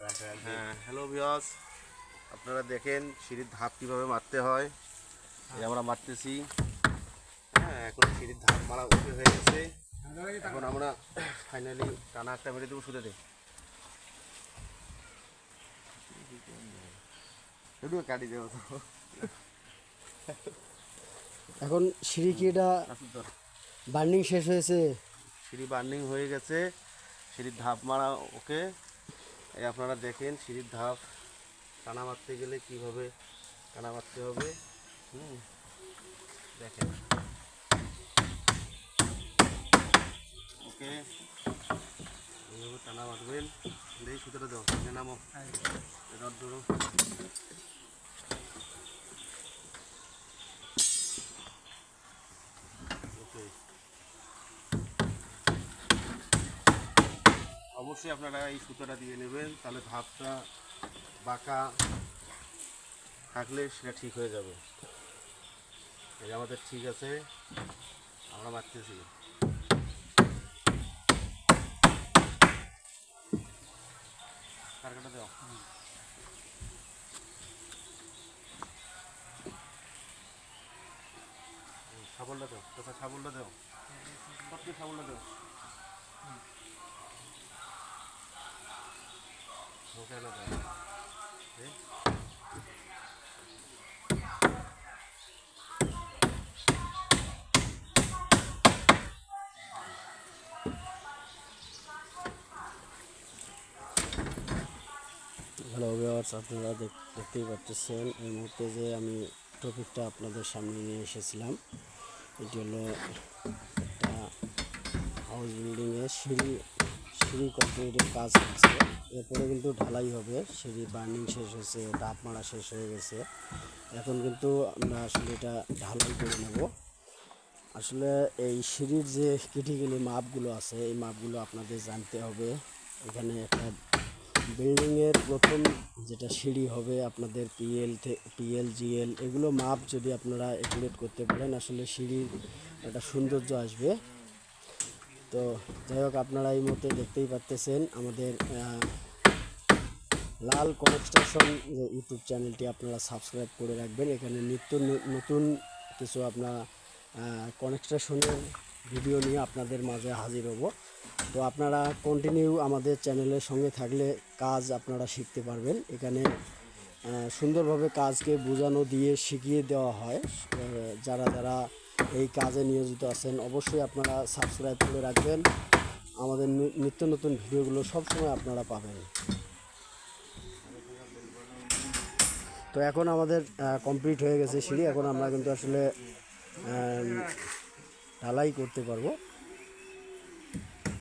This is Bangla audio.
হ্যাঁ, হ্যালো ভিউয়ার্স, আপনারা দেখেন সিঁড়ির ধাপ কীভাবে মারতে হয়। এই আমরা মারতেছি। হ্যাঁ, এখন সিঁড়ির ধাপ মারা ওকে হয়ে গেছে। এখন আমরা ফাইনালি টানা একটা মেরে দেবো, শুধু দেখ একটু কাটি দেবো তো। এখন সিঁড়ি কি এটা বার্নিং শেষ হয়েছে? সিঁড়ি বার্নিং হয়ে গেছে, সিঁড়ির ধাপ মারা ওকে। এই আপনারা দেখেন সিঁড়ির ধাপ টানা মারতে গেলে কীভাবে টানা মারতে হবে। দেখেন ওকে, এইভাবে টানা মারবেন। দেখি সুতোটা দাও, নামো রড ধরো। ওকে, অবশ্যই আপনারা এই সুতোটা দিয়ে নেবেন, তাহলে ধাপটা বাঁকা থাকলে সেটা ঠিক হয়ে যাবে। এই আমাদের ঠিক আছে, আমরা মারতেছি। কারখানা দাও, শাবলটা দাও, তোমরা শাবলটা দাও, সবকে শাবলটা দাও। ওকে না দাও, হ্যালো ভিউয়ার্স, আপনারা দেখতেই পাচ্ছেন এই মুহূর্তে যে আমি টপিকটা আপনাদের সামনে নিয়ে এসেছিলাম। এটি হলো একটা হাউস বিল্ডিংয়ের সিঁড়ি কমপ্লিটের কাজ হচ্ছে। এরপরে কিন্তু ঢালাই হবে। সিঁড়ি বার্নিং শেষ হয়েছে, ধাপ মারা শেষ হয়ে গেছে। এখন কিন্তু আমরা আসলে এটা ঢালাই করে নেব। আসলে এই সিঁড়ির যে ক্রিটিক্যালি মাপগুলো আছে, এই মাপগুলো আপনাদের জানতে হবে। এখানে একটা বিল্ডিংয়ের প্রথম যেটা সিঁড়ি হবে আপনাদের পিএল জিএল এগুলো মাপ যদি আপনারা একুরেট করতে পারেন, আসলে সিঁড়ির একটা সৌন্দর্য আসবে। তো যাই হোক, আপনারা এই মুহূর্তে দেখতেই পাচ্ছেন আমাদের লাল কনস্ট্রাকশন যে ইউটিউব চ্যানেলটি আপনারা সাবস্ক্রাইব করে রাখবেন। এখানে নিত্য নতুন কিছু আপনার কনস্ট্রাকশনের ভিডিও নিয়ে আপনাদের মাঝে হাজির হব। তো আপনারা কন্টিনিউ আমাদের চ্যানেলের সঙ্গে থাকলে কাজ আপনারা শিখতে পারবেন। এখানে সুন্দরভাবে কাজকে বোঝানো দিয়ে শিখিয়ে দেওয়া হয়। যারা যারা এই কাজে নিয়োজিত আছেন অবশ্যই আপনারা সাবস্ক্রাইব করে রাখবেন। আমাদের নিত্য নতুন ভিডিওগুলো সবসময় আপনারা পাবেন। তো এখন আমাদের কমপ্লিট হয়ে গেছে সিঁড়ি। এখন আমরা কিন্তু আসলে ঢালাই করতে পারবো।